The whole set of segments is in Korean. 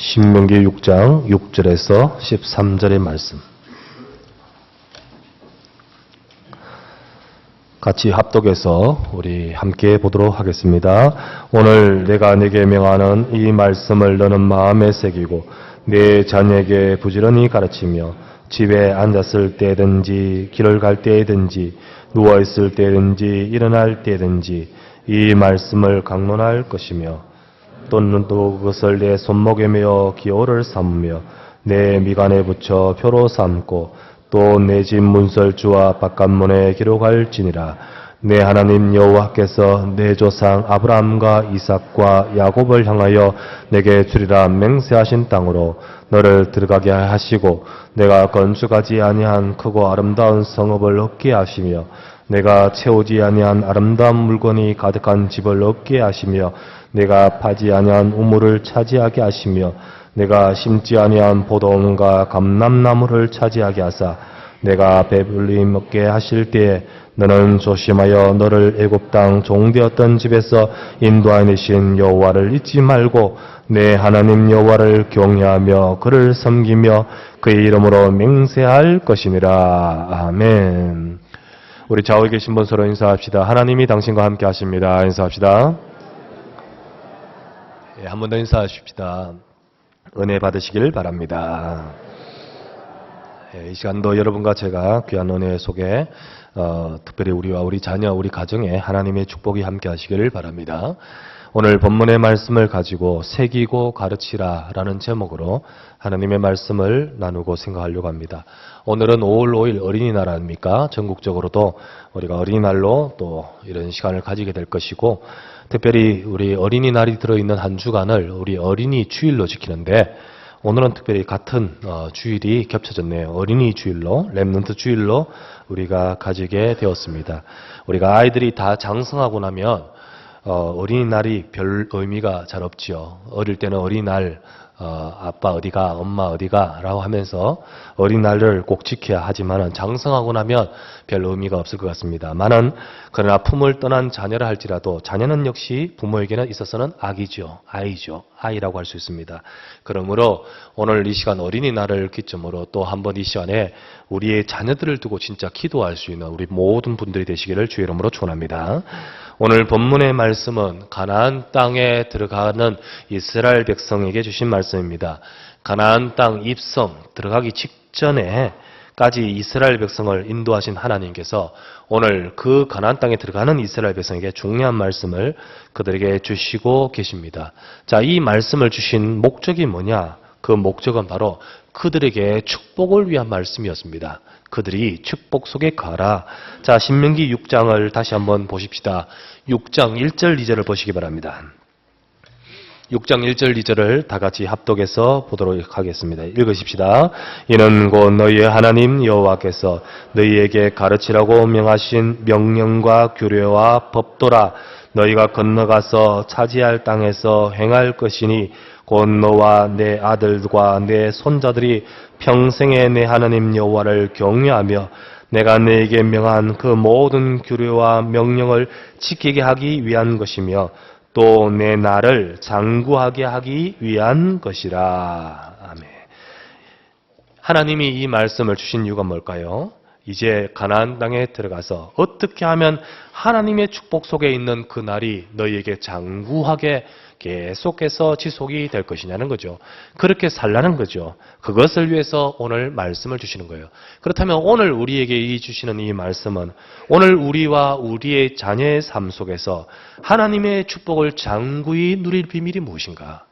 신명기 6장 6절에서 13절의 말씀. 같이 합독해서 우리 함께 보도록 하겠습니다. 오늘 내가 네게 명하는 이 말씀을 너는 마음에 새기고 네 자녀에게 부지런히 가르치며 집에 앉았을 때든지 길을 갈 때든지 누워있을 때든지 일어날 때든지 이 말씀을 강론할 것이며 또는 또 그것을 내 손목에 메어 기호를 삼으며 내 미간에 붙여 표로 삼고 또 내 집 문설주와 바깥문에 기록할지니라. 내 하나님 여호와께서 내 조상 아브라함과 이삭과 야곱을 향하여 내게 주리라 맹세하신 땅으로 너를 들어가게 하시고 내가 건축하지 아니한 크고 아름다운 성읍을 얻게 하시며 내가 채우지 아니한 아름다운 물건이 가득한 집을 얻게 하시며 내가 파지 아니한 우물을 차지하게 하시며 내가 심지 아니한 포도원과 감람나무를 차지하게 하사 내가 배불리 먹게 하실 때에 너는 조심하여 너를 애굽 땅 종되었던 집에서 인도하신 여호와를 잊지 말고 내 하나님 여호와를 경외하며 그를 섬기며 그의 이름으로 맹세할 것이니라. 아멘. 우리 좌우에 계신 분 서로 인사합시다. 하나님이 당신과 함께 하십니다. 인사합시다. 한 번 더 인사하십시다. 은혜 받으시길 바랍니다. 이 시간도 여러분과 제가 귀한 은혜 속에 특별히 우리와 우리 자녀, 우리 가정에 하나님의 축복이 함께 하시기를 바랍니다. 오늘 본문의 말씀을 가지고 새기고 가르치라 라는 제목으로 하나님의 말씀을 나누고 생각하려고 합니다. 오늘은 5월 5일 어린이날 아닙니까? 전국적으로도 우리가 어린이날로 또 이런 시간을 가지게 될 것이고 특별히 우리 어린이날이 들어있는 한 주간을 우리 어린이 주일로 지키는데 오늘은 특별히 같은 주일이 겹쳐졌네요. 어린이 주일로, 렘넌트 주일로 우리가 가지게 되었습니다. 우리가 아이들이 다 장성하고 나면 어린이날이 별 의미가 잘 없지요. 어릴 때는 어린이날 아빠 어디가 엄마 어디가 라고 하면서 어린이날을 꼭 지켜야 하지만 장성하고 나면 별 의미가 없을 것 같습니다만은 그러나 품을 떠난 자녀라 할지라도 자녀는 역시 부모에게는 있어서는 아기죠. 아이라고 할 수 있습니다. 그러므로 오늘 이 시간 어린이날을 기점으로 또 한번 이 시간에 우리의 자녀들을 두고 진짜 기도할 수 있는 우리 모든 분들이 되시기를 주의 이름으로 축원합니다. 오늘 본문의 말씀은 가나안 땅에 들어가는 이스라엘 백성에게 주신 말씀입니다. 가나안 땅 입성 들어가기 직전에까지 이스라엘 백성을 인도하신 하나님께서 오늘 그 가나안 땅에 들어가는 이스라엘 백성에게 중요한 말씀을 그들에게 주시고 계십니다. 자, 이 말씀을 주신 목적이 뭐냐? 그 목적은 바로 그들에게 축복을 위한 말씀이었습니다. 그들이 축복 속에 가라. 자, 신명기 6장을 다시 한번 보십시다. 6장 1절 2절을 보시기 바랍니다. 6장 1절 2절을 다 같이 합독해서 보도록 하겠습니다. 읽으십시다. 이는 곧 너희의 하나님 여호와께서 너희에게 가르치라고 명하신 명령과 규례와 법도라. 너희가 건너가서 차지할 땅에서 행할 것이니 곧 너와 내 아들과 내 손자들이 평생에 내 하나님 여호와를 경외하며 내가 너에게 명한 그 모든 규례와 명령을 지키게 하기 위한 것이며 또 내 나를 장구하게 하기 위한 것이라. 아멘. 하나님이 이 말씀을 주신 이유가 뭘까요? 이제 가나안 땅에 들어가서 어떻게 하면 하나님의 축복 속에 있는 그 날이 너희에게 장구하게 계속해서 지속이 될 것이냐는 거죠. 그렇게 살라는 거죠. 그것을 위해서 오늘 말씀을 주시는 거예요. 그렇다면 오늘 우리에게 주시는 이 말씀은 오늘 우리와 우리의 자녀의 삶 속에서 하나님의 축복을 장구히 누릴 비밀이 무엇인가?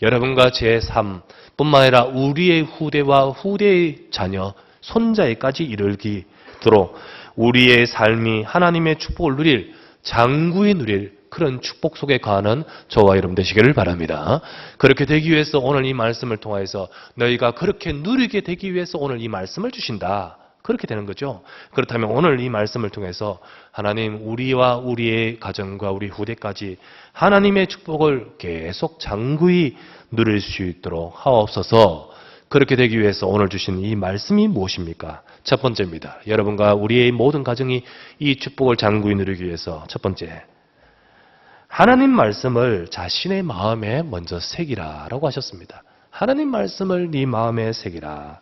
여러분과 제 삶뿐만 아니라 우리의 후대와 후대의 자녀, 손자에까지 이르기도록 우리의 삶이 하나님의 축복을 누릴, 장구히 누릴 그런 축복 속에 가는 저와 여러분 되시기를 바랍니다. 그렇게 되기 위해서 오늘 이 말씀을 통해서 너희가 그렇게 누리게 되기 위해서 오늘 이 말씀을 주신다. 그렇게 되는 거죠. 그렇다면 오늘 이 말씀을 통해서 하나님 우리와 우리의 가정과 우리 후대까지 하나님의 축복을 계속 장구히 누릴 수 있도록 하옵소서. 그렇게 되기 위해서 오늘 주신 이 말씀이 무엇입니까? 첫 번째입니다. 여러분과 우리의 모든 가정이 이 축복을 장구히 누리기 위해서 첫 번째, 하나님 말씀을 자신의 마음에 먼저 새기라라고 하셨습니다. 하나님 말씀을 네 마음에 새기라.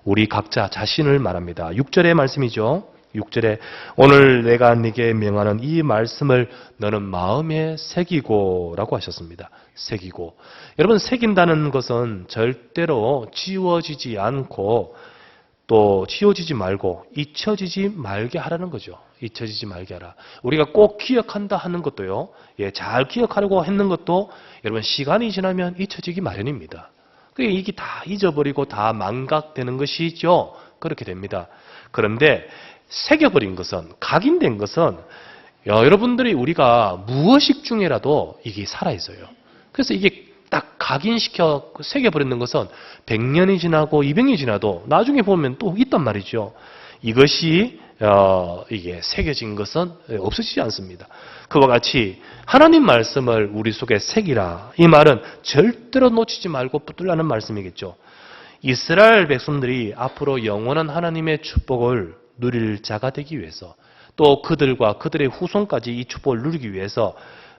우리 각자 자신을 말합니다. 6절의 말씀이죠. 6절에 오늘 내가 네게 명하는 이 말씀을 너는 마음에 새기고 라고 하셨습니다. 새기고. 여러분, 새긴다는 것은 절대로 지워지지 않고 또 지워지지 말고 잊혀지지 말게 하라는 거죠. 잊혀지지 말게 하라. 우리가 꼭 기억한다 하는 것도요. 잘 기억하려고 했는 것도 여러분 시간이 지나면 잊혀지기 마련입니다. 이게 다 잊어버리고 다 망각되는 것이죠. 그렇게 됩니다. 그런데 새겨버린 것은, 각인된 것은 여러분들이 우리가 무의식 중에라도 이게 살아있어요. 그래서 이게 딱 각인시켜 새겨버리는 것은 100년이 지나고 200년이 지나도 나중에 보면 또 있단 말이죠. 이것이 이게 새겨진 것은 없어지지 않습니다. 그와 같이 하나님 말씀을 우리 속에 새기라. 이 말은 절대로 놓치지 말고 붙들라는 말씀이겠죠. 이스라엘 백성들이 앞으로 영원한 하나님의 축복을 누릴 자가 되기 위해서 또 그들과 그들의 후손까지 이 축복을 누리기 위해서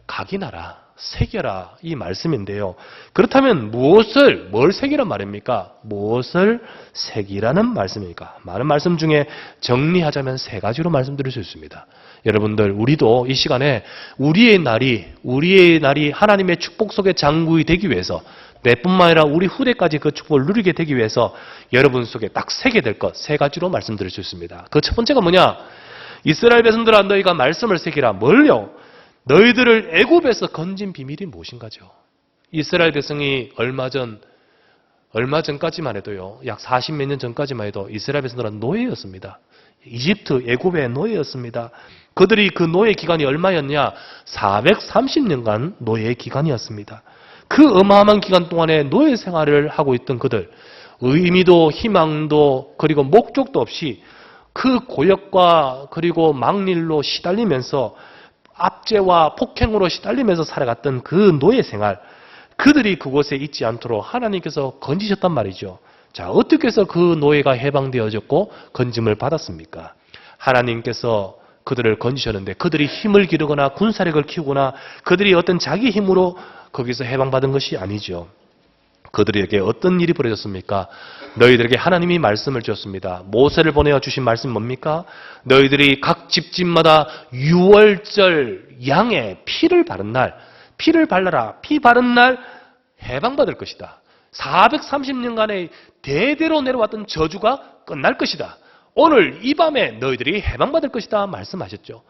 각인하라, 새겨라 이 말씀인데요. 그렇다면 뭘 새기란 말입니까? 무엇을 새기라는 말씀입니까? 많은 말씀 중에 정리하자면 세 가지로 말씀드릴 수 있습니다. 여러분들, 우리도 이 시간에 우리의 날이 하나님의 축복 속에 장구이 되기 위해서 내뿐만 아니라 우리 후대까지 그 축복을 누리게 되기 위해서 여러분 속에 딱 새게 될 것 세 가지로 말씀드릴 수 있습니다. 그 첫 번째가 뭐냐? 이스라엘 백성들아 너희가 말씀을 새기라. 뭘요? 너희들을 애굽에서 건진 비밀이 무엇인가죠? 이스라엘 백성이 얼마 전까지만 해도요. 약 40몇 년 전까지만 해도 이스라엘 백성들은 노예였습니다. 이집트, 애굽의 노예였습니다. 그들이 그 노예 기간이 얼마였냐? 430년간 노예 기간이었습니다. 그 어마어마한 기간 동안에 노예 생활을 하고 있던 그들, 의미도 희망도 그리고 목적도 없이 그 고역과 그리고 막릴로 시달리면서 압제와 폭행으로 시달리면서 살아갔던 그 노예 생활, 그들이 그곳에 있지 않도록 하나님께서 건지셨단 말이죠. 자, 어떻게 해서 그 노예가 해방되어졌고 건짐을 받았습니까? 하나님께서 그들을 건지셨는데 그들이 힘을 기르거나 군사력을 키우거나 그들이 어떤 자기 힘으로 거기서 해방받은 것이 아니죠. 그들에게 어떤 일이 벌어졌습니까? 너희들에게 하나님이 말씀을 주셨습니다. 모세를 보내어 주신 말씀 뭡니까? 너희들이 각 집집마다 유월절 양의 피를 바른 날, 피를 발라라. 피 바른 날 해방받을 것이다. 430년간의 대대로 내려왔던 저주가 끝날 것이다. 오늘 이 밤에 너희들이 해방받을 것이다 말씀하셨죠.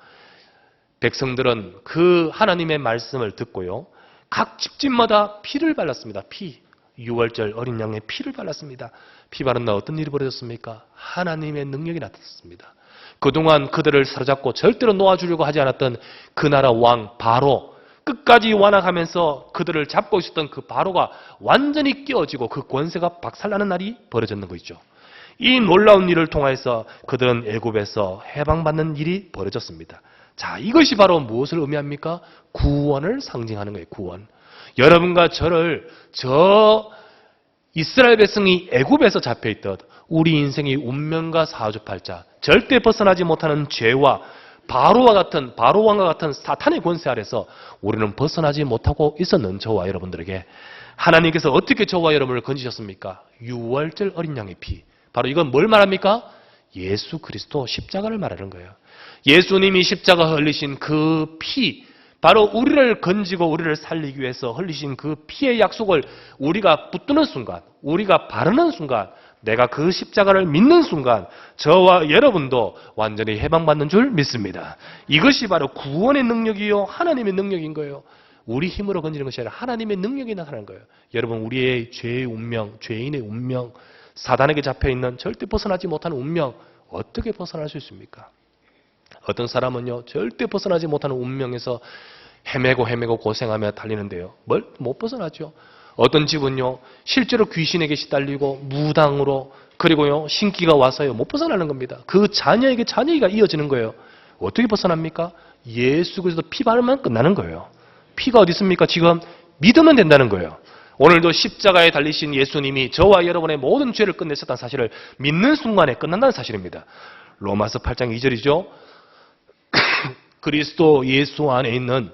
백성들은 그 하나님의 말씀을 듣고요. 각 집집마다 피를 발랐습니다. 피. 6월절 어린 양의 피를 발랐습니다. 피 바른 날 어떤 일이 벌어졌습니까? 하나님의 능력이 나타났습니다. 그동안 그들을 사로잡고 절대로 놓아주려고 하지 않았던 그 나라 왕 바로, 끝까지 완악하면서 그들을 잡고 있었던 그 바로가 완전히 깨어지고 그 권세가 박살나는 날이 벌어졌는 것이죠. 이 놀라운 일을 통해서 그들은 애굽에서 해방받는 일이 벌어졌습니다. 자, 이것이 바로 무엇을 의미합니까? 구원을 상징하는 거예요. 구원. 여러분과 저 이스라엘 백성이 애굽에서 잡혀있던 우리 인생의 운명과 사주팔자, 절대 벗어나지 못하는 죄와 바로왕과 같은 사탄의 권세 아래서 우리는 벗어나지 못하고 있었는 저와 여러분들에게 하나님께서 어떻게 저와 여러분을 건지셨습니까? 유월절 어린 양의 피. 바로 이건 뭘 말합니까? 예수 그리스도 십자가를 말하는 거예요. 예수님이 십자가 흘리신 그 피, 바로 우리를 건지고 우리를 살리기 위해서 흘리신 그 피의 약속을 우리가 붙드는 순간, 우리가 바르는 순간, 내가 그 십자가를 믿는 순간 저와 여러분도 완전히 해방받는 줄 믿습니다. 이것이 바로 구원의 능력이요 하나님의 능력인 거예요. 우리 힘으로 건지는 것이 아니라 하나님의 능력이 나타나는 거예요. 여러분, 우리의 죄의 운명, 죄인의 운명, 사단에게 잡혀있는 절대 벗어나지 못하는 운명, 어떻게 벗어날 수 있습니까? 어떤 사람은요, 절대 벗어나지 못하는 운명에서 헤매고 고생하며 달리는데요. 못 벗어나죠. 어떤 집은요, 실제로 귀신에게 시달리고 무당으로, 그리고요, 신기가 와서요, 못 벗어나는 겁니다. 그 자녀에게 자녀가 이어지는 거예요. 어떻게 벗어납니까? 예수 그리스도 피 바르면 끝나는 거예요. 피가 어디 있습니까? 지금 믿으면 된다는 거예요. 오늘도 십자가에 달리신 예수님이 저와 여러분의 모든 죄를 끝내셨다는 사실을 믿는 순간에 끝난다는 사실입니다. 로마서 8장 2절이죠. 그리스도 예수 안에 있는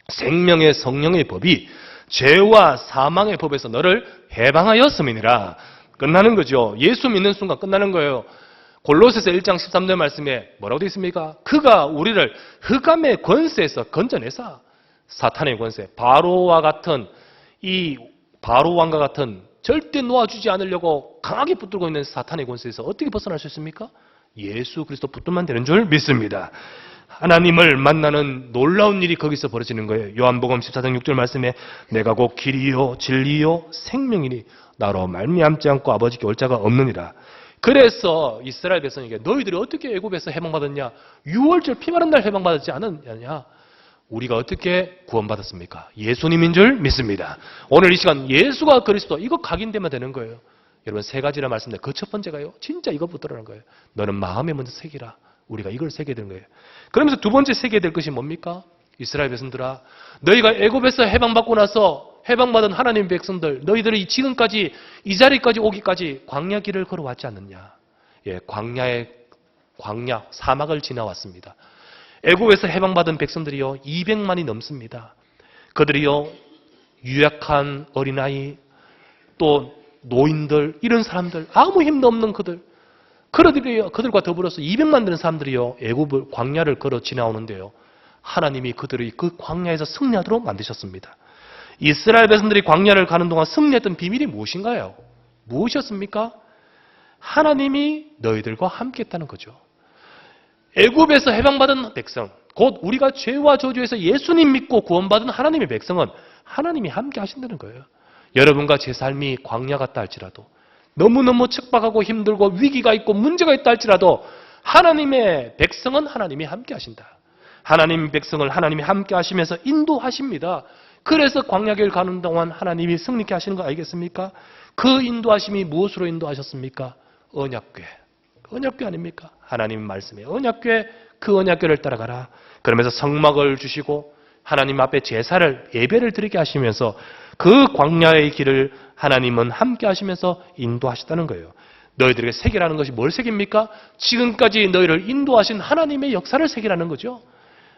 생명의 성령의 법이 죄와 사망의 법에서 너를 해방하였음이니라. 끝나는 거죠. 예수 믿는 순간 끝나는 거예요. 골로새서 1장 13절 말씀에 뭐라고 되어 있습니까? 그가 우리를 흑암의 권세에서 건져내사 사탄의 권세, 바로와 같은 이 바로 왕과 같은 절대 놓아주지 않으려고 강하게 붙들고 있는 사탄의 권세에서 어떻게 벗어날 수 있습니까? 예수 그리스도 붙들면 되는 줄 믿습니다. 하나님을 만나는 놀라운 일이 거기서 벌어지는 거예요. 요한복음 14장 6절 말씀에 내가 곧 길이요 진리요 생명이니 나로 말미암지 않고 아버지께 올 자가 없느니라. 그래서 이스라엘 백성에게 너희들이 어떻게 애굽에서 해방받았냐? 6월절 피 마른 날 해방받았지 않았냐? 우리가 어떻게 구원받았습니까? 예수님인 줄 믿습니다. 오늘 이 시간 예수가 그리스도 이거 각인되면 되는 거예요. 여러분 세 가지라 말씀드렸는데 그 첫 번째가요. 진짜 이거 붙들라는 거예요. 너는 마음에 먼저 새기라. 우리가 이걸 새겨야 되는 거예요. 그러면서 두 번째 새겨야 될 것이 뭡니까? 이스라엘 백성들아, 너희가 애굽에서 해방받고 나서 해방받은 하나님 백성들, 너희들이 지금까지 이 자리까지 오기까지 광야 길을 걸어왔지 않느냐? 예, 광야 사막을 지나왔습니다. 애굽에서 해방받은 백성들이요 200만이 넘습니다. 그들이요 유약한 어린아이, 또 노인들, 이런 사람들, 아무 힘도 없는 그들과 더불어서 200만 되는 사람들이요 애굽을 광야를 걸어 지나오는데요, 하나님이 그들이 그 광야에서 승리하도록 만드셨습니다. 이스라엘 백성들이 광야를 가는 동안 승리했던 비밀이 무엇인가요? 무엇이었습니까? 하나님이 너희들과 함께 했다는 거죠. 애굽에서 해방받은 백성, 곧 우리가 죄와 저주에서 예수님 믿고 구원받은 하나님의 백성은 하나님이 함께 하신다는 거예요. 여러분과 제 삶이 광야 같다 할지라도, 너무너무 척박하고 힘들고 위기가 있고 문제가 있다 할지라도 하나님의 백성은 하나님이 함께 하신다. 하나님 백성을 하나님이 함께 하시면서 인도하십니다. 그래서 광야길 가는 동안 하나님이 승리케 하시는 거 알겠습니까? 그 인도하심이 무엇으로 인도하셨습니까? 언약궤. 언약궤 아닙니까? 하나님 말씀에 언약궤, 그 언약궤를 따라가라. 그러면서 성막을 주시고 하나님 앞에 제사를, 예배를 드리게 하시면서 그 광야의 길을 하나님은 함께 하시면서 인도하시다는 거예요. 너희들에게 새기라는 것이 뭘 새깁니까? 지금까지 너희를 인도하신 하나님의 역사를 새기라는 거죠.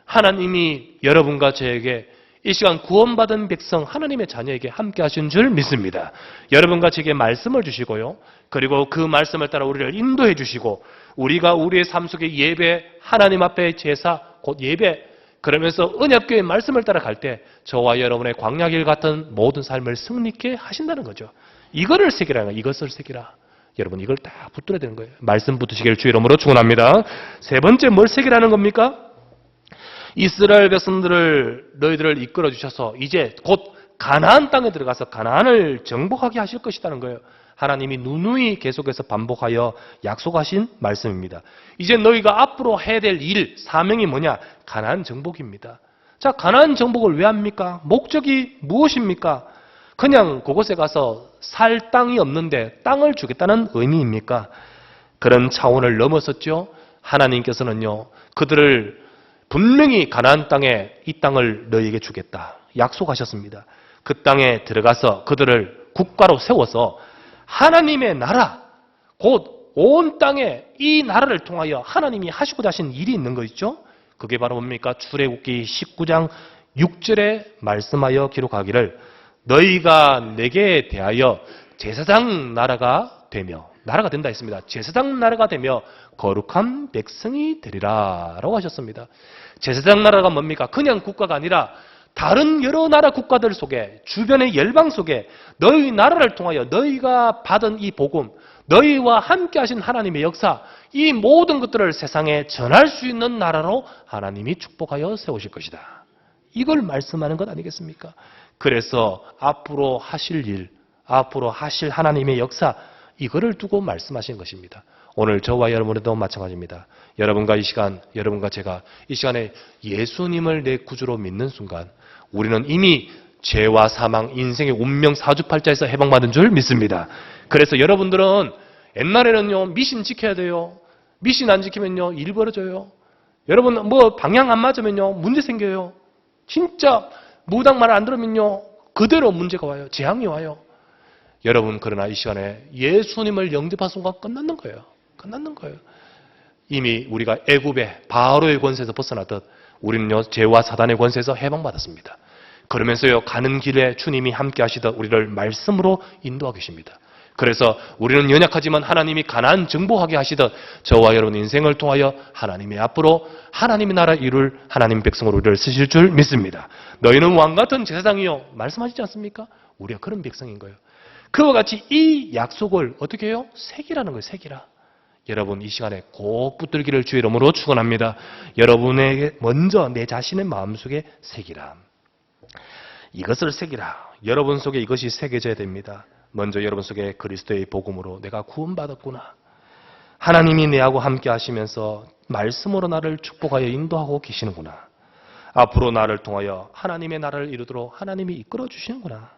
하나님이 여러분과 저에게 이 시간 구원받은 백성, 하나님의 자녀에게 함께 하신 줄 믿습니다. 여러분과 제게 말씀을 주시고요, 그리고 그 말씀을 따라 우리를 인도해 주시고, 우리가 우리의 삶 속에 예배, 하나님 앞에 제사, 곧 예배, 그러면서 언약궤의 말씀을 따라갈 때 저와 여러분의 광야길 같은 모든 삶을 승리케 하신다는 거죠. 이거를 새기라는 거예요. 이것을 새기라. 여러분 이걸 다 붙들어야 되는 거예요. 말씀 붙으시기를 주 이름으로 축원합니다. 세 번째 뭘 새기라는 겁니까? 이스라엘 백성들을, 너희들을 이끌어 주셔서 이제 곧 가나안 땅에 들어가서 가나안을 정복하게 하실 것이라는 거예요. 하나님이 누누이 계속해서 반복하여 약속하신 말씀입니다. 이제 너희가 앞으로 해야 될 일, 사명이 뭐냐? 가나안 정복입니다. 자, 가나안 정복을 왜 합니까? 목적이 무엇입니까? 그냥 그곳에 가서 살 땅이 없는데 땅을 주겠다는 의미입니까? 그런 차원을 넘어섰죠. 하나님께서는요, 그들을 분명히 가나안 땅에 이 땅을 너희에게 주겠다 약속하셨습니다. 그 땅에 들어가서 그들을 국가로 세워서 하나님의 나라, 곧 온 땅에 이 나라를 통하여 하나님이 하시고자 하신 일이 있는 거 있죠? 그게 바로 뭡니까? 출애굽기 19장 6절에 말씀하여 기록하기를 너희가 내게 대하여 제사장 나라가 되며, 나라가 된다 했습니다. 제사장 나라가 되며 거룩한 백성이 되리라 라고 하셨습니다. 제사장 나라가 뭡니까? 그냥 국가가 아니라 다른 여러 나라 국가들 속에, 주변의 열방 속에 너희 나라를 통하여 너희가 받은 이 복음, 너희와 함께 하신 하나님의 역사, 이 모든 것들을 세상에 전할 수 있는 나라로 하나님이 축복하여 세우실 것이다. 이걸 말씀하는 것 아니겠습니까? 그래서 앞으로 하실 일, 앞으로 하실 하나님의 역사, 이거를 두고 말씀하신 것입니다. 오늘 저와 여러분도 마찬가지입니다. 여러분과 이 시간, 여러분과 제가 이 시간에 예수님을 내 구주로 믿는 순간 우리는 이미 죄와 사망, 인생의 운명 사주팔자에서 해방받은 줄 믿습니다. 그래서 여러분들은 옛날에는요, 미신 지켜야 돼요. 미신 안 지키면요, 일 벌어져요. 여러분 뭐 방향 안 맞으면요, 문제 생겨요. 진짜 무당 말 안 들으면요, 그대로 문제가 와요. 재앙이 와요. 여러분, 그러나 이 시간에 예수님을 영접한 순간 끝났는 거예요. 끝났는 거예요. 이미 우리가 애굽의 바로의 권세에서 벗어나듯 우리는요, 죄와 사단의 권세에서 해방받았습니다. 그러면서요, 가는 길에 주님이 함께 하시다 우리를 말씀으로 인도하고 계십니다. 그래서 우리는 연약하지만 하나님이 가나안 정복하게 하시듯 저와 여러분 인생을 통하여 하나님의 앞으로 하나님의 나라 이룰 하나님의 백성으로 우리를 쓰실 줄 믿습니다. 너희는 왕같은 제사장이요. 말씀하시지 않습니까? 우리가 그런 백성인 거예요. 그와 같이 이 약속을 어떻게 해요? 새기라는 거예요. 새기라. 여러분 이 시간에 꼭 붙들기를 주의 이름으로 축원합니다. 여러분에게 먼저 내 자신의 마음속에 새기라. 이것을 새기라. 여러분 속에 이것이 새겨져야 됩니다. 먼저 여러분 속에 그리스도의 복음으로 내가 구원받았구나. 하나님이 내하고 함께 하시면서 말씀으로 나를 축복하여 인도하고 계시는구나. 앞으로 나를 통하여 하나님의 나라를 이루도록 하나님이 이끌어 주시는구나.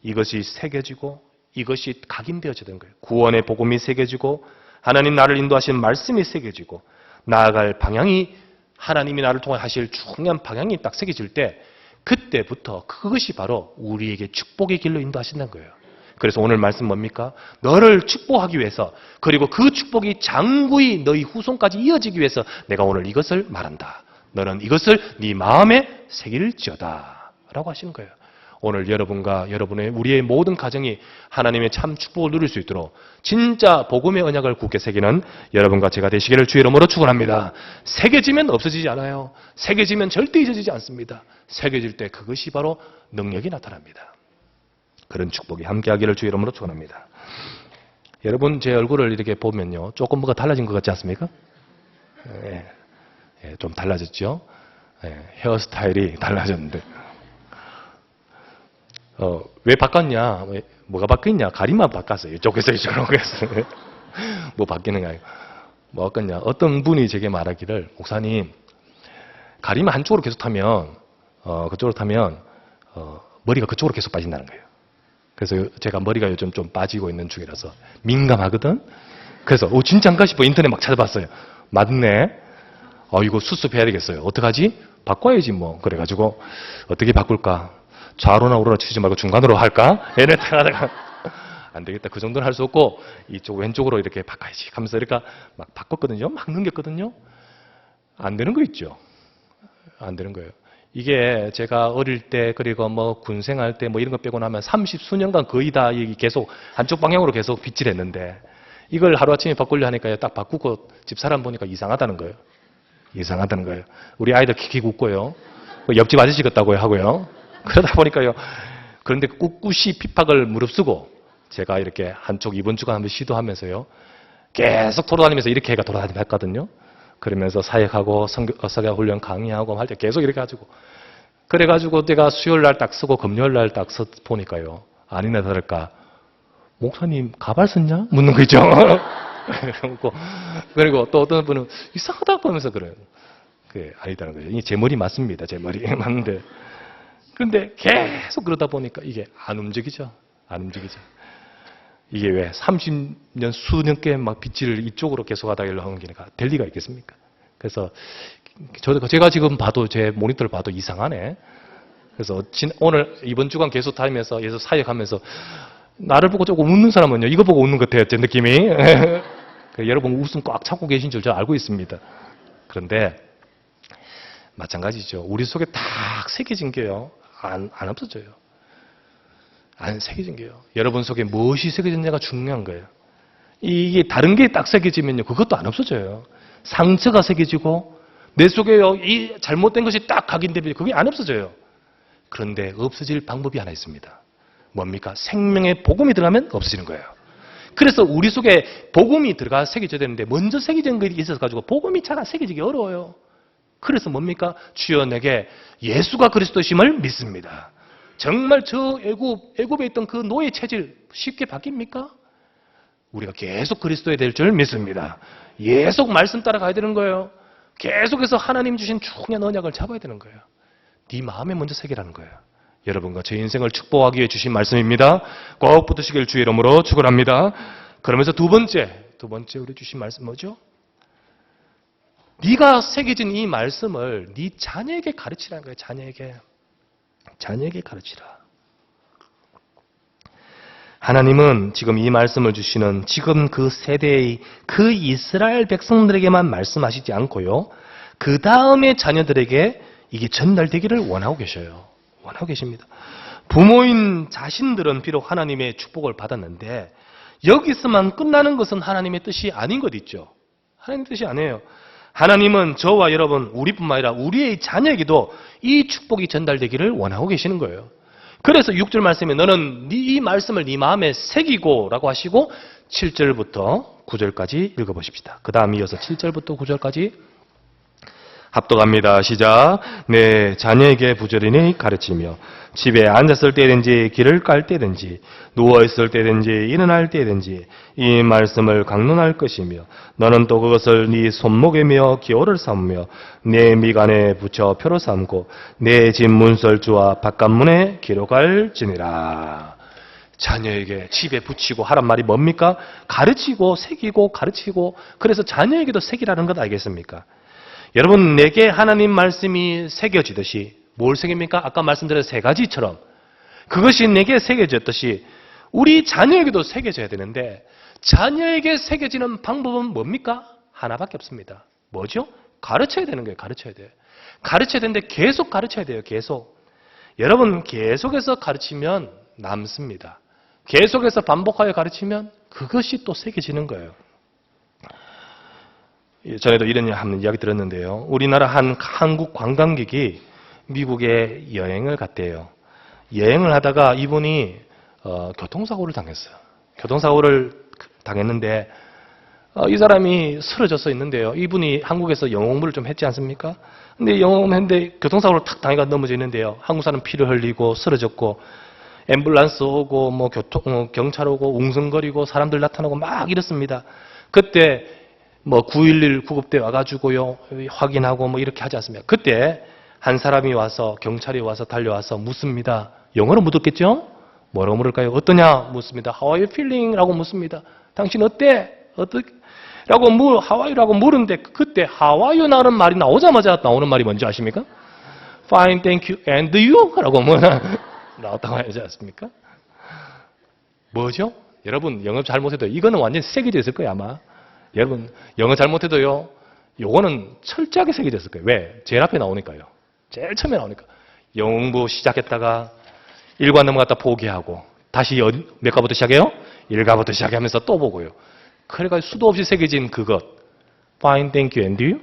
이것이 새겨지고 이것이 각인되어져야 되는 거예요. 구원의 복음이 새겨지고 하나님 나를 인도하시는 말씀이 새겨지고 나아갈 방향이 하나님이 나를 통해 하실 중요한 방향이 딱 새겨질 때 그때부터 그것이 바로 우리에게 축복의 길로 인도하신다는 거예요. 그래서 오늘 말씀 뭡니까? 너를 축복하기 위해서 그리고 그 축복이 장구히 너희 후손까지 이어지기 위해서 내가 오늘 이것을 말한다. 너는 이것을 네 마음에 새길지어다 라고 하시는 거예요. 오늘 여러분과 여러분의 우리의 모든 가정이 하나님의 참 축복을 누릴 수 있도록 진짜 복음의 언약을 굳게 새기는 여러분과 제가 되시기를 주의 이름으로 축원합니다. 새겨지면 없어지지 않아요. 새겨지면 절대 잊어지지 않습니다. 새겨질 때 그것이 바로 능력이 나타납니다. 그런 축복이 함께하기를 주의 이름으로 축원합니다. 여러분 제 얼굴을 이렇게 보면요, 조금 뭐가 달라진 것 같지 않습니까? 좀 달라졌죠. 헤어스타일이 달라졌는데 왜 바꿨냐? 뭐가 바뀌었냐? 가리만 바꿨어요. 이쪽에서 이쪽으로 했어요. 뭐 바뀌는 게 아니고 뭐 바꿨냐? 어떤 분이 제게 말하기를 목사님 가리만 한쪽으로 계속 타면 그쪽으로 타면 머리가 그쪽으로 계속 빠진다는 거예요. 그래서 제가 머리가 요즘 좀 빠지고 있는 중이라서 민감하거든. 그래서 진짜인가 싶어 인터넷 막 찾아봤어요. 맞네. 이거 수습해야 되겠어요. 어떡하지? 바꿔야지 뭐. 그래가지고 어떻게 바꿀까? 좌로나 우로나 치지 말고 중간으로 할까? 얘네 하다가 안 되겠다. 그 정도는 할 수 없고 이쪽 왼쪽으로 이렇게 바꿔야지 하면서 이렇게 막 바꿨거든요. 막 넘겼거든요. 안 되는 거 있죠. 안 되는 거예요. 이게 제가 어릴 때 그리고 뭐 군생활 때 뭐 이런 거 빼고 나면 30수년간 거의 다 계속 한쪽 방향으로 계속 빗질했는데 이걸 하루아침에 바꾸려 하니까 딱 바꾸고 집사람 보니까 이상하다는 거예요. 이상하다는 거예요. 우리 아이들 킥킥 웃고요. 옆집 아저씨 같다고 하고요. 그러다 보니까요. 그런데 꿋꿋이 핍박을 무릅쓰고 제가 이렇게 한쪽 이번 주간 한번 시도하면서요. 계속 돌아다니면서 이렇게 해가 돌아다니면서 했거든요. 그러면서 사역하고 석야 훈련 강의하고 할 때 계속 이렇게 가지고 그래가지고 내가 수요일 날 딱 쓰고 금요일 날 딱 보니까요. 아니나 다를까 목사님 가발 썼냐? 묻는 거 있죠. 그리고 또 어떤 분은 이상하다 보면서 그래요. 그게 아니다는 거예요. 제 머리 맞습니다. 제 머리 맞는데 그런데 계속 그러다 보니까 이게 안 움직이죠. 안 움직이죠. 이게 왜 30년 수년께 막 빗질을 이쪽으로 계속 하다 하는 게니까 될 리가 있겠습니까? 그래서 제가 지금 봐도 제 모니터를 봐도 이상하네. 그래서 오늘 이번 주간 계속 다니면서 계속 사역하면서 나를 보고 조금 웃는 사람은요. 이거 보고 웃는 것 같아요. 제 느낌이. 여러분 웃음 꽉 참고 계신 줄 제가 알고 있습니다. 그런데 마찬가지죠. 우리 속에 딱 새겨진 게요. 안 없어져요. 안 새겨진 게요. 여러분 속에 무엇이 새겨졌냐가 중요한 거예요. 이게 다른 게 딱 새겨지면요. 그것도 안 없어져요. 상처가 새겨지고 내 속에요. 이 잘못된 것이 딱 각인되면 그게 안 없어져요. 그런데 없어질 방법이 하나 있습니다. 뭡니까? 생명의 복음이 들어가면 없어지는 거예요. 그래서 우리 속에 복음이 들어가 새겨져야 되는데 먼저 새겨진 것이 있어서 복음이 잘 안 새겨지기 어려워요. 그래서 뭡니까? 주여 내게 예수가 그리스도심을 믿습니다. 정말 저 애굽에 있던 그 노예 체질 쉽게 바뀝니까? 우리가 계속 그리스도에 될 줄 믿습니다. 계속 말씀 따라가야 되는 거예요. 계속해서 하나님 주신 중요한 언약을 잡아야 되는 거예요. 네 마음에 먼저 새기라는 거예요. 여러분과 제 인생을 축복하기 위해 주신 말씀입니다. 꼭 붙으시길 주의 이름으로 축원합니다. 그러면서 두 번째 우리 주신 말씀 뭐죠? 네가 새겨진 이 말씀을 네 자녀에게 가르치라는 거예요. 자녀에게 가르치라. 하나님은 지금 이 말씀을 주시는 지금 그 세대의 그 이스라엘 백성들에게만 말씀하시지 않고요. 그 다음에 자녀들에게 이게 전달되기를 원하고 계셔요. 원하고 계십니다. 부모인 자신들은 비록 하나님의 축복을 받았는데 여기서만 끝나는 것은 하나님의 뜻이 아닌 것 있죠. 하나님의 뜻이 아니에요. 하나님은 저와 여러분, 우리뿐만 아니라 우리의 자녀에게도 이 축복이 전달되기를 원하고 계시는 거예요. 그래서 6절 말씀에 너는 이 말씀을 네 마음에 새기고 라고 하시고 7절부터 9절까지 읽어보십시다. 그 다음 이어서 7절부터 9절까지 합독합니다. 시작. 내 자녀에게 부지런히 가르치며 집에 앉았을 때든지 길을 깔 때든지 누워있을 때든지 일어날 때든지 이 말씀을 강론할 것이며 너는 또 그것을 네 손목에 메어 기호를 삼으며 내 미간에 붙여 표로 삼고 내 집 문설주와 바깥문에 기록할지니라. 자녀에게 집에 붙이고 하란 말이 뭡니까? 가르치고 새기고 가르치고, 그래서 자녀에게도 새기라는 것 알겠습니까? 여러분, 내게 하나님 말씀이 새겨지듯이 뭘 새깁니까? 아까 말씀드린 세 가지처럼 그것이 내게 새겨졌듯이 우리 자녀에게도 새겨져야 되는데, 자녀에게 새겨지는 방법은 뭡니까? 하나밖에 없습니다. 뭐죠? 가르쳐야 되는 거예요. 가르쳐야 돼요. 가르쳐야 되는데 계속 가르쳐야 돼요. 계속. 여러분, 계속해서 가르치면 남습니다. 계속해서 반복하여 가르치면 그것이 또 새겨지는 거예요. 전에도 이런 한번 이야기 들었는데요. 우리나라 한국 관광객이 미국에 여행을 갔대요. 여행을 하다가 이분이 교통사고를 당했어요. 교통사고를 당했는데 이 사람이 쓰러져서 있는데요. 이분이 한국에서 영어 공부를 좀 했지 않습니까? 근데 영어 공부를 했는데 교통사고를 탁 당해가 넘어져 있는데요. 한국 사람 피를 흘리고 쓰러졌고 앰뷸런스 오고 뭐 경찰 오고 웅성거리고 사람들 나타나고 막 이렇습니다. 그때 뭐 911 구급대 와가지고요 확인하고 뭐 이렇게 하지 않습니까? 그때 한 사람이 와서, 경찰이 와서 달려와서 묻습니다. 영어로 묻었겠죠? 뭐라고 물을까요? 어떠냐 묻습니다. How are you feeling? 라고 묻습니다. 당신 어때? 라고 How are you? 라고 물은데 그때 How are you? 라는 말이 나오자마자 나오는 말이 뭔지 아십니까? Fine, thank you, and you? 라고 나왔다고 하지 않습니까? 뭐죠? 여러분, 영어 잘못해도 이거는 완전히 새겨져 있을 거예요, 아마. 여러분, 영어 잘못해도요, 요거는 철저하게 새겨졌을 거예요. 왜? 제일 앞에 나오니까요. 제일 처음에 나오니까. 영어 공부 시작했다가 1과 넘어갔다 포기하고 다시 몇 가부터 시작해요? 1가부터 시작하면서 또 보고요. 그래가지고 수도 없이 새겨진 그것. Fine, thank you, and you?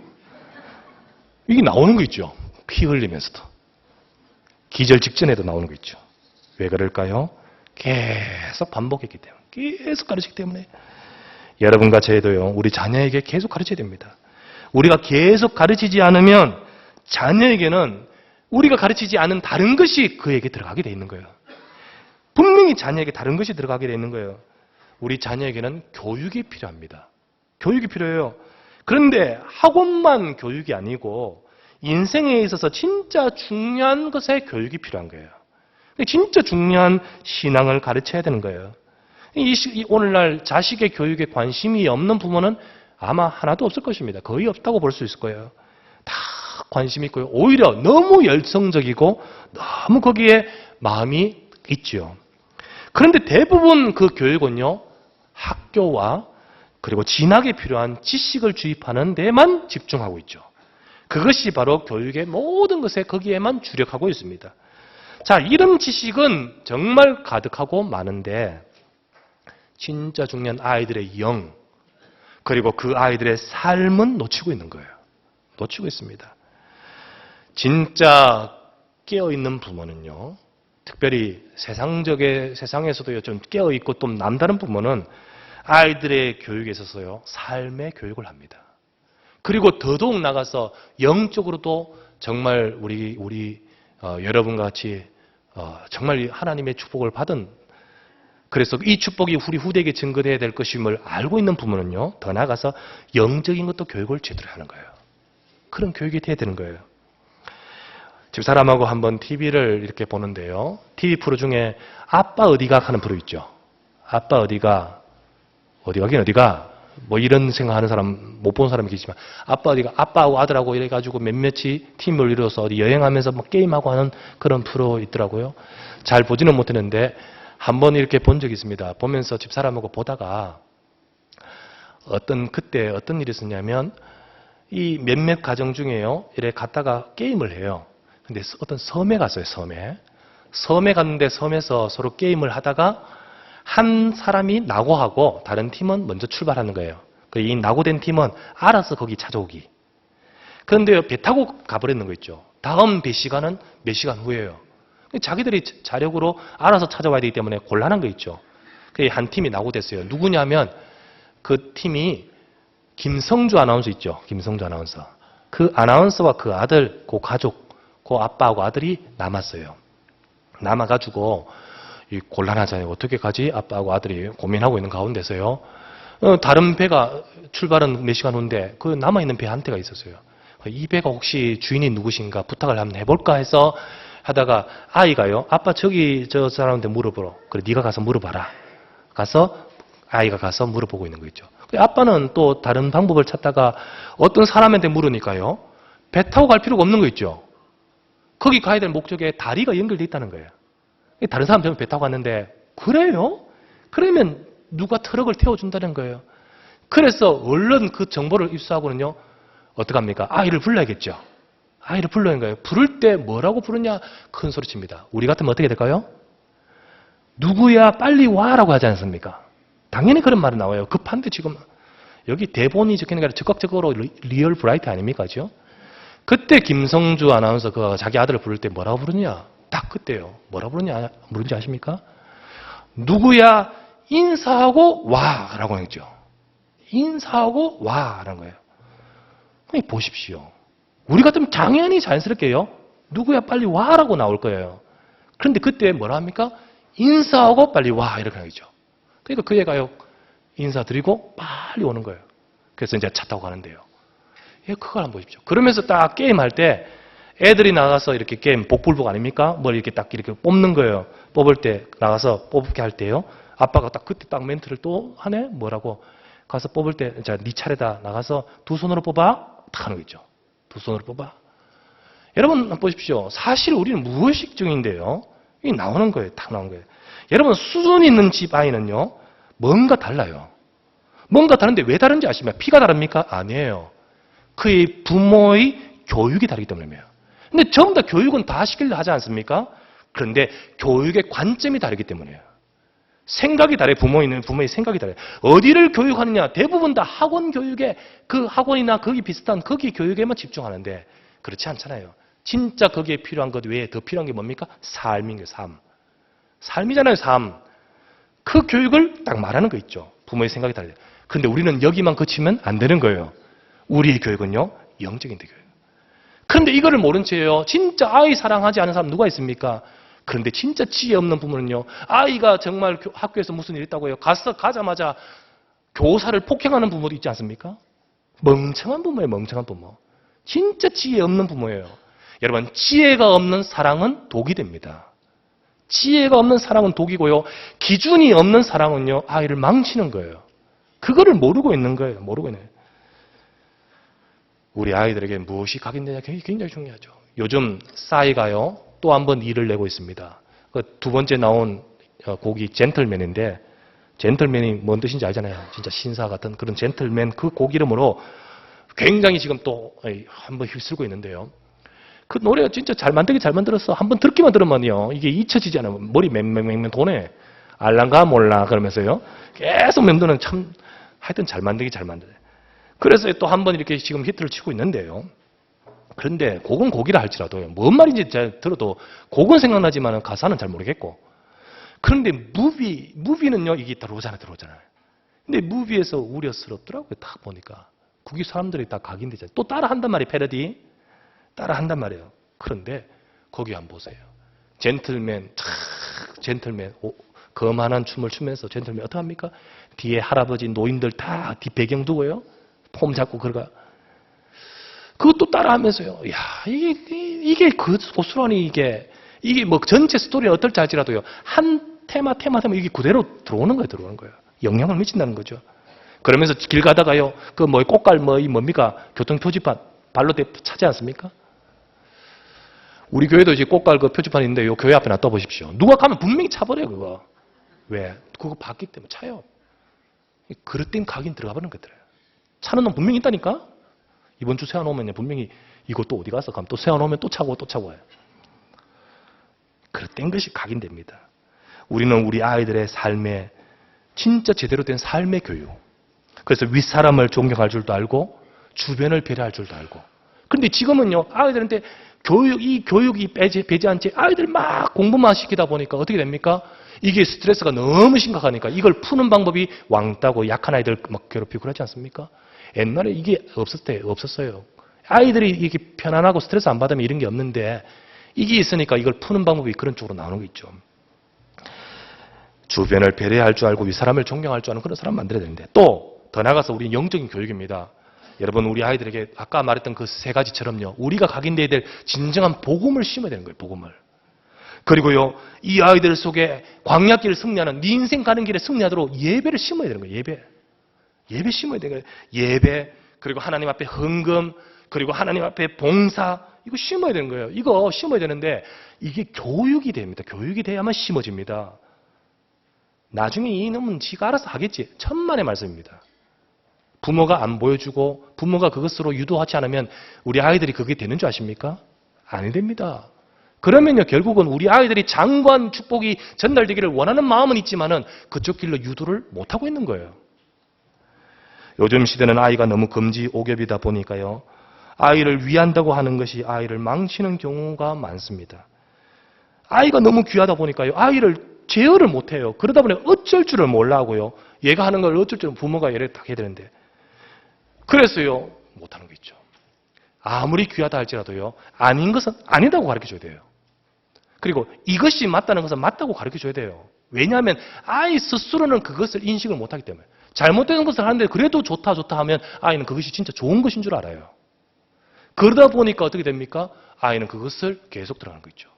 이게 나오는 거 있죠. 피 흘리면서도. 기절 직전에도 나오는 거 있죠. 왜 그럴까요? 계속 반복했기 때문에. 계속 가르치기 때문에. 여러분과 저희도요, 우리 자녀에게 계속 가르쳐야 됩니다. 우리가 계속 가르치지 않으면 자녀에게는 우리가 가르치지 않은 다른 것이 그에게 들어가게 돼 있는 거예요. 분명히 자녀에게 다른 것이 들어가게 돼 있는 거예요. 우리 자녀에게는 교육이 필요합니다. 교육이 필요해요. 그런데 학원만 교육이 아니고 인생에 있어서 진짜 중요한 것에 교육이 필요한 거예요. 진짜 중요한 신앙을 가르쳐야 되는 거예요. 오늘날 자식의 교육에 관심이 없는 부모는 아마 하나도 없을 것입니다. 거의 없다고 볼 수 있을 거예요. 다 관심 있고요. 오히려 너무 열성적이고 너무 거기에 마음이 있죠. 그런데 대부분 그 교육은요, 학교와 그리고 진학에 필요한 지식을 주입하는 데만 집중하고 있죠. 그것이 바로 교육의 모든 것에 거기에만 주력하고 있습니다. 자, 이런 지식은 정말 가득하고 많은데 진짜 중요한 아이들의 영, 그리고 그 아이들의 삶은 놓치고 있는 거예요. 놓치고 있습니다. 진짜 깨어있는 부모는요, 특별히 세상에서도 좀 깨어있고 또 남다른 부모는 아이들의 교육에 있어서요, 삶의 교육을 합니다. 그리고 더더욱 나가서 영적으로도 정말 우리 여러분과 같이 정말 하나님의 축복을 받은, 그래서 이 축복이 우리 후대에게 증거되어야 될 것임을 알고 있는 부모는요, 더 나아가서 영적인 것도 교육을 제대로 하는 거예요. 그런 교육이 돼야 되는 거예요. 집사람하고 한번 TV를 이렇게 보는데요, TV 프로 중에 아빠 어디가 하는 프로 있죠. 아빠 어디가, 어디 가긴 어디가, 뭐 이런 생각하는 사람, 못 본 사람이 계시지만, 아빠 어디가, 아빠하고 아들하고 이래가지고 몇몇이 팀을 이루어서 어디 여행하면서 뭐 게임하고 하는 그런 프로 있더라고요. 잘 보지는 못했는데 한번 이렇게 본 적이 있습니다. 보면서 집사람하고 보다가 그때 어떤 일이 있었냐면, 이 몇몇 가정 중에요, 이래 갔다가 게임을 해요. 근데 어떤 섬에 갔어요, 섬에. 섬에 갔는데 섬에서 서로 게임을 하다가 한 사람이 낙오하고 다른 팀은 먼저 출발하는 거예요. 이 낙오된 팀은 알아서 거기 찾아오기. 그런데 배 타고 가버리는 거 있죠. 다음 배 시간은 몇 시간 후예요. 자기들이 자력으로 알아서 찾아와야 되기 때문에 곤란한 거 있죠. 한 팀이 낙오됐어요. 누구냐면 그 팀이 김성주 아나운서 있죠. 김성주 아나운서. 그 아나운서와 그 아들, 그 가족, 그 아빠하고 아들이 남았어요. 남아가지고 곤란하잖아요. 어떻게 가지? 아빠하고 아들이 고민하고 있는 가운데서요. 다른 배가 출발은 몇 시간 후인데 그 남아있는 배 한 대가 있었어요. 이 배가 혹시 주인이 누구신가 부탁을 한번 해볼까 해서 하다가 아이가요. 아빠 저기 저 사람한테 물어보러. 그래 네가 가서 물어봐라. 가서 아이가 가서 물어보고 있는 거 있죠. 아빠는 또 다른 방법을 찾다가 어떤 사람한테 물으니까요. 배 타고 갈 필요가 없는 거 있죠. 거기 가야 될 목적에 다리가 연결돼 있다는 거예요. 다른 사람 배 타고 갔는데 그래요? 그러면 누가 트럭을 태워준다는 거예요. 그래서 얼른 그 정보를 입수하고는요. 어떡합니까? 아이를 불러야겠죠. 아이를 불러야 하는 거예요. 부를 때 뭐라고 부르냐? 큰 소리 칩니다. 우리 같으면 어떻게 될까요? 누구야 빨리 와라고 하지 않습니까? 당연히 그런 말이 나와요. 급한데 지금 여기 대본이 적히는 게 아니라 적극적으로 리얼 브라이트 아닙니까? 그죠? 그때 김성주 아나운서 그 자기 아들을 부를 때 뭐라고 부르냐? 딱 그때요. 뭐라고 부르는지 아십니까? 누구야 인사하고 와라고 했죠. 인사하고 와라는 거예요. 보십시오. 우리 같으면 당연히 자연스럽게요. 누구야 빨리 와라고 나올 거예요. 그런데 그때 뭐라 합니까? 인사하고 빨리 와 이렇게 하죠. 그러니까 그 애가요. 인사드리고 빨리 오는 거예요. 그래서 이제 차 타고 가는데요. 예, 그걸 한번 보십시오. 그러면서 딱 게임할 때 애들이 나가서 이렇게 게임 복불복 아닙니까? 뭘 이렇게 딱 이렇게 뽑는 거예요. 뽑을 때 나가서 뽑게 할 때요. 아빠가 딱 그때 딱 멘트를 또 하네? 뭐라고? 가서 뽑을 때, 자, 네 차례다. 나가서 두 손으로 뽑아? 딱 하는 거 있죠. 두 손으로 뽑아. 여러분, 한번 보십시오. 사실 우리는 무의식 중인데요. 이게 나오는 거예요. 딱 나오는 거예요. 여러분, 수준 있는 집 아이는요, 뭔가 달라요. 뭔가 다른데 왜 다른지 아십니까? 피가 다릅니까? 아니에요. 그의 부모의 교육이 다르기 때문이에요. 근데 전부 다 교육은 다 시키려 하지 않습니까? 그런데 교육의 관점이 다르기 때문이에요. 생각이 다르요. 부모의 생각이 다르요. 어디를 교육하느냐? 대부분 다 학원 교육에 그 학원이나 거기 비슷한 거기 교육에만 집중하는데 그렇지 않잖아요. 진짜 거기에 필요한 것 외에 더 필요한 게 뭡니까? 삶인 거예요. 삶. 삶이잖아요. 삶. 그 교육을 딱 말하는 거 있죠. 부모의 생각이 다르요. 그런데 우리는 여기만 그치면 안 되는 거예요. 우리의 교육은요. 영적인 교육. 그런데 이거를 모른 채요. 진짜 아이 사랑하지 않은 사람 누가 있습니까? 그런데 진짜 지혜 없는 부모는요. 아이가 정말 학교에서 무슨 일 있다고 해요. 가자마자 교사를 폭행하는 부모도 있지 않습니까? 멍청한 부모예요. 멍청한 부모. 진짜 지혜 없는 부모예요. 여러분, 지혜가 없는 사랑은 독이 됩니다. 지혜가 없는 사랑은 독이고요. 기준이 없는 사랑은요. 아이를 망치는 거예요. 그거를 모르고 있는 거예요. 모르고 있는 거예요. 우리 아이들에게 무엇이 각인되냐 굉장히 중요하죠. 요즘 싸이가요. 또 한 번 일을 내고 있습니다. 그 두 번째 나온 곡이 젠틀맨인데 젠틀맨이 뭔 뜻인지 알잖아요. 진짜 신사 같은 그런 젠틀맨 그 곡 이름으로 굉장히 지금 또 한 번 휩쓸고 있는데요. 그 노래가 진짜 잘 만들긴 잘 만들었어. 한번 듣기만 들으면요. 이게 잊혀지지 않아요. 머리 맹맹맹 도네. 알란가 몰라 그러면서요. 계속 맴도는 참 하여튼 잘 만들긴 잘 만들어요. 그래서 또 한 번 이렇게 지금 히트를 치고 있는데요. 그런데 곡은 곡이라 할지라도요. 뭔 말인지 잘 들어도 곡은 생각나지만 가사는 잘 모르겠고. 그런데 무비는요. 이게 들어오잖아요. 근데 무비에서 우려스럽더라고요. 딱 보니까. 그게 사람들이 다 각인되잖아요. 또 따라 한단 말이에요. 패러디. 따라 한단 말이에요. 그런데 거기 한번 보세요. 젠틀맨 거만한 춤을 추면서 젠틀맨 어떡합니까? 뒤에 할아버지 노인들 다 뒤 배경 두고요. 폼 잡고 그러가. 그것도 따라하면서요. 야, 이게 그 고스란히 이게 뭐 전체 스토리는 어떨지 알지라도요. 한 테마 이게 그대로 들어오는 거예요. 영향을 미친다는 거죠. 그러면서 길 가다가요. 그 뭐 꽃갈 뭡니까? 교통 표지판 발로 차지 않습니까? 우리 교회도 이제 꽃갈 그 표지판이 있는데 요 교회 앞에 놔둬 보십시오. 누가 가면 분명히 차버려요, 그거. 왜? 그거 봤기 때문에 차요. 그릇된 각인 들어가 버리는 것들이에요. 차는 놈 분명히 있다니까? 이번 주 세워놓으면 분명히 이거 또 어디 가서 가면 또 세워놓으면 또 차고 와요. 그릇된 것이 각인됩니다. 우리는 우리 아이들의 삶에 진짜 제대로 된 삶의 교육. 그래서 윗사람을 존경할 줄도 알고 주변을 배려할 줄도 알고. 그런데 지금은요, 아이들한테 이 교육이 배제한 채 아이들 막 공부만 시키다 보니까 어떻게 됩니까? 이게 스트레스가 너무 심각하니까 이걸 푸는 방법이 왕따고 약한 아이들 막 괴롭히고 그러지 않습니까? 옛날에 이게 없었어요. 아이들이 이게 편안하고 스트레스 안 받으면 이런 게 없는데 이게 있으니까 이걸 푸는 방법이 그런 쪽으로 나오는 거 있죠. 주변을 배려할 줄 알고 윗사람을 존경할 줄 아는 그런 사람 만들어야 되는데 또 더 나아가서 우리는 영적인 교육입니다. 여러분 우리 아이들에게 아까 말했던 그 세 가지처럼요. 우리가 각인돼야 될 진정한 복음을 심어야 되는 거예요. 복음을. 그리고요. 이 아이들 속에 광야길을 승리하는 네 인생 가는 길에 승리하도록 예배를 심어야 되는 거예요. 예배 심어야 되는 거예요. 예배 그리고 하나님 앞에 헌금 그리고 하나님 앞에 봉사 이거 심어야 되는 거예요. 이거 심어야 되는데 이게 교육이 됩니다. 교육이 돼야만 심어집니다. 나중에 이놈은 지가 알아서 하겠지. 천만의 말씀입니다. 부모가 안 보여주고 부모가 그것으로 유도하지 않으면 우리 아이들이 그게 되는 줄 아십니까? 아니 됩니다. 그러면요 결국은 우리 아이들이 장관 축복이 전달되기를 원하는 마음은 있지만은 그쪽 길로 유도를 못하고 있는 거예요. 요즘 시대는 아이가 너무 금지옥엽이다 보니까요. 아이를 위한다고 하는 것이 아이를 망치는 경우가 많습니다. 아이가 너무 귀하다 보니까요. 아이를 제어를 못해요. 그러다 보니 어쩔 줄을 몰라 하고요. 얘가 하는 걸 어쩔 줄 부모가 얘를 딱 해야 되는데 그래서요 못하는 거 있죠. 아무리 귀하다 할지라도요. 아닌 것은 아니다고 가르쳐줘야 돼요. 그리고 이것이 맞다는 것은 맞다고 가르쳐줘야 돼요. 왜냐하면 아이 스스로는 그것을 인식을 못하기 때문에 잘못된 것을 하는데 그래도 좋다 하면 아이는 그것이 진짜 좋은 것인 줄 알아요. 그러다 보니까 어떻게 됩니까? 아이는 그것을 계속 들어가는 거 있죠.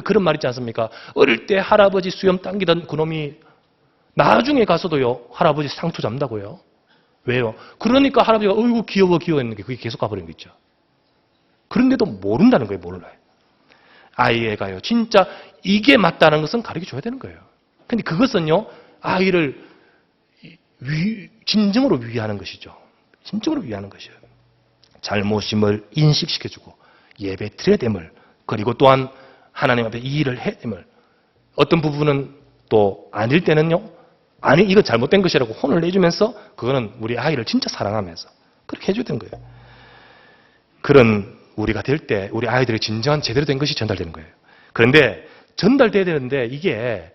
그런 말 있지 않습니까? 어릴 때 할아버지 수염 당기던 그놈이 나중에 가서도요 할아버지 상투 잡는다고요. 왜요? 그러니까 할아버지가 어이구 귀여워 했는데 그게 계속 가버리는 거 있죠. 그런데도 모른다는 거예요. 몰라요. 아이애가요 진짜 이게 맞다는 것은 가르쳐줘야 되는 거예요. 근데 그것은요 아이를 진정으로 위하는 것이죠. 진정으로 위하는 것이에요. 잘못임을 인식시켜주고 예배 드려야 됨을 그리고 또한 하나님 앞에 이 일을 해야 됨을 어떤 부분은 또 아닐 때는요 아니 이거 잘못된 것이라고 혼을 내주면서 그거는 우리 아이를 진짜 사랑하면서 그렇게 해줘야 되는 거예요. 그런 우리가 될 때 우리 아이들이 진정한 제대로 된 것이 전달되는 거예요. 그런데 전달돼야 되는데 이게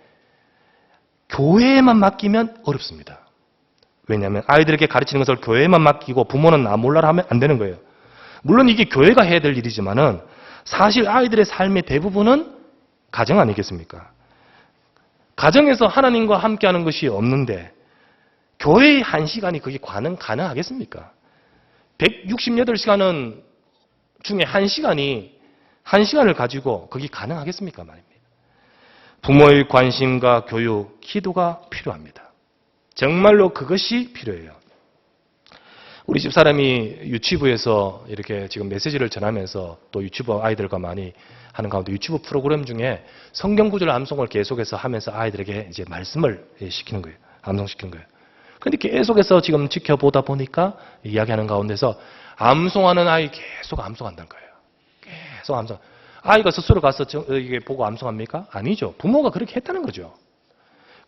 교회에만 맡기면 어렵습니다. 왜냐하면 아이들에게 가르치는 것을 교회에만 맡기고 부모는 나 몰라라 하면 안 되는 거예요. 물론 이게 교회가 해야 될 일이지만은 사실 아이들의 삶의 대부분은 가정 아니겠습니까? 가정에서 하나님과 함께하는 것이 없는데 교회의 1시간이 그게 가능하겠습니까? 168시간은 중에 1시간을 가지고 그게 가능하겠습니까? 말입니다. 부모의 관심과 교육, 기도가 필요합니다. 정말로 그것이 필요해요. 우리 집사람이 유치부에서 이렇게 지금 메시지를 전하면서 또 유치부 아이들과 많이 하는 가운데 유치부 프로그램 중에 성경 구절 암송을 계속해서 하면서 아이들에게 이제 말씀을 시키는 거예요. 암송시키는 거예요. 그런데 계속해서 지금 지켜보다 보니까 이야기하는 가운데서 암송하는 아이 계속 암송한다는 거예요. 계속 암송. 아이가 스스로 가서 이게 보고 암송합니까? 아니죠. 부모가 그렇게 했다는 거죠.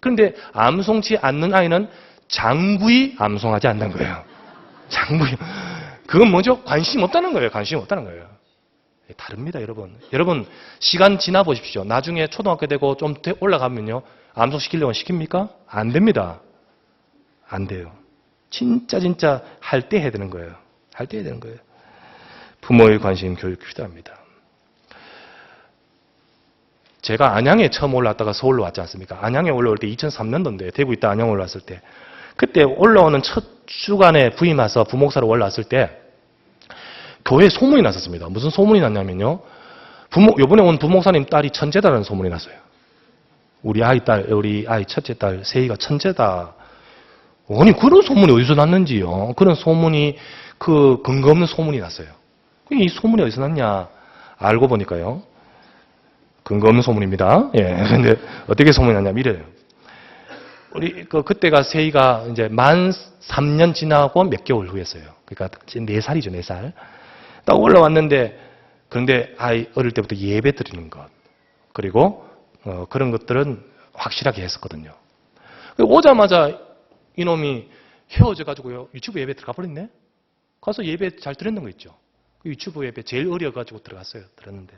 그런데 암송치 않는 아이는 장구히 암송하지 않는 거예요. 장구히. 그건 뭐죠? 관심 없다는 거예요. 관심 없다는 거예요. 다릅니다, 여러분. 여러분, 시간 지나 보십시오. 나중에 초등학교 되고 좀 올라가면요. 암송시키려고 시킵니까? 안 됩니다. 안 돼요. 진짜 할 때 해야 되는 거예요. 할 때 해야 되는 거예요. 부모의 관심, 교육 필요합니다. 제가 안양에 처음 올라왔다가 서울로 왔지 않습니까? 안양에 올라올 때 2003년도인데 대구 있다 안양 올라왔을 때 그때 올라오는 첫 주간에 부임 와서 부목사로 올라왔을 때 교회에 소문이 났었습니다. 무슨 소문이 났냐면요. 요번에 온 부목사님 딸이 천재다라는 소문이 났어요. 우리 아이 첫째 딸 세희가 천재다. 아니 그런 소문이 어디서 났는지요. 그런 소문이 근거 없는 소문이 났어요. 이 소문이 어디서 났냐 알고 보니까요. 근거 없는 소문입니다. 예. 근데 어떻게 소문이 났냐면 이래요. 우리 그때가 세희가 이제 만 3년 지나고 몇 개월 후였어요. 그러니까 4살이죠, 4살. 딱 올라왔는데 그런데 아이 어릴 때부터 예배 드리는 것. 그리고 그런 것들은 확실하게 했었거든요. 오자마자 이놈이 헤어져가지고요. 유튜브 예배 들어가 버렸네? 가서 예배 잘 들었는 거 있죠? 유튜브 예배 제일 어려가지고 들어갔어요. 들었는데.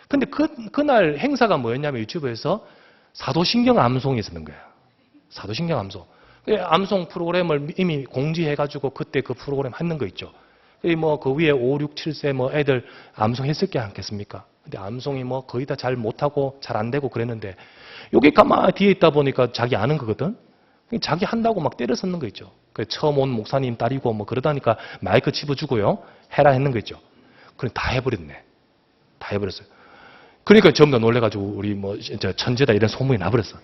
근데 그날 행사가 뭐였냐면 유튜브에서 사도신경 암송이 있었는 거야. 사도신경 암송. 암송 프로그램을 이미 공지해가지고 그때 그 프로그램 하는 거 있죠. 그 위에 5, 6, 7세 애들 암송했을 게 않겠습니까? 근데 암송이 거의 다 잘 못하고 잘 안 되고 그랬는데 여기 가만히 뒤에 있다 보니까 자기 아는 거거든? 자기 한다고 막 때려 섰는 거 있죠. 처음 온 목사님 딸이고 그러다니까 마이크 집어주고요. 해라 했는 거 있죠. 그럼 다 해버렸네. 다 해버렸어요. 그러니까 전부 다 놀래가지고 우리 천재다 이런 소문이 나버렸어.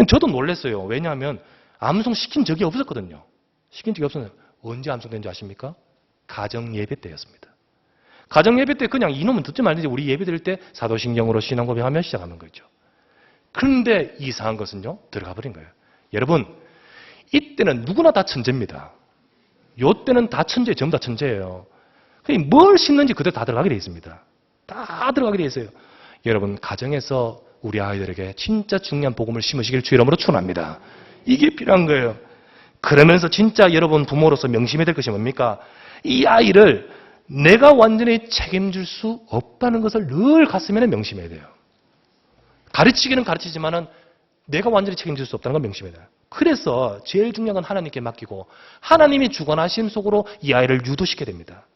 저도 놀랐어요. 왜냐하면 암송 시킨 적이 없었거든요. 시킨 적이 없었는데 언제 암송된지 아십니까? 가정 예배 때였습니다. 가정 예배 때 그냥 이놈은 듣지 말든지 우리 예배 드릴 때 사도신경으로 신앙 고백하며 시작하는 거죠. 그런데 이상한 것은요. 들어가 버린 거예요. 여러분 이때는 누구나 다 천재입니다. 요때는 다 천재, 전부 다 천재예요. 뭘 심는지 그대로 다 들어가게 돼 있습니다. 다 들어가게 돼 있어요. 여러분 가정에서 우리 아이들에게 진짜 중요한 복음을 심으시길 주 이름으로 축원합니다. 이게 필요한 거예요. 그러면서 진짜 여러분 부모로서 명심해야 될 것이 뭡니까? 이 아이를 내가 완전히 책임질 수 없다는 것을 늘 가슴에 명심해야 돼요. 가르치기는 가르치지만은 내가 완전히 책임질 수 없다는 걸 명심해야 돼요. 그래서 제일 중요한 건 하나님께 맡기고 하나님이 주관하심 속으로 이 아이를 유도시켜야 됩니다.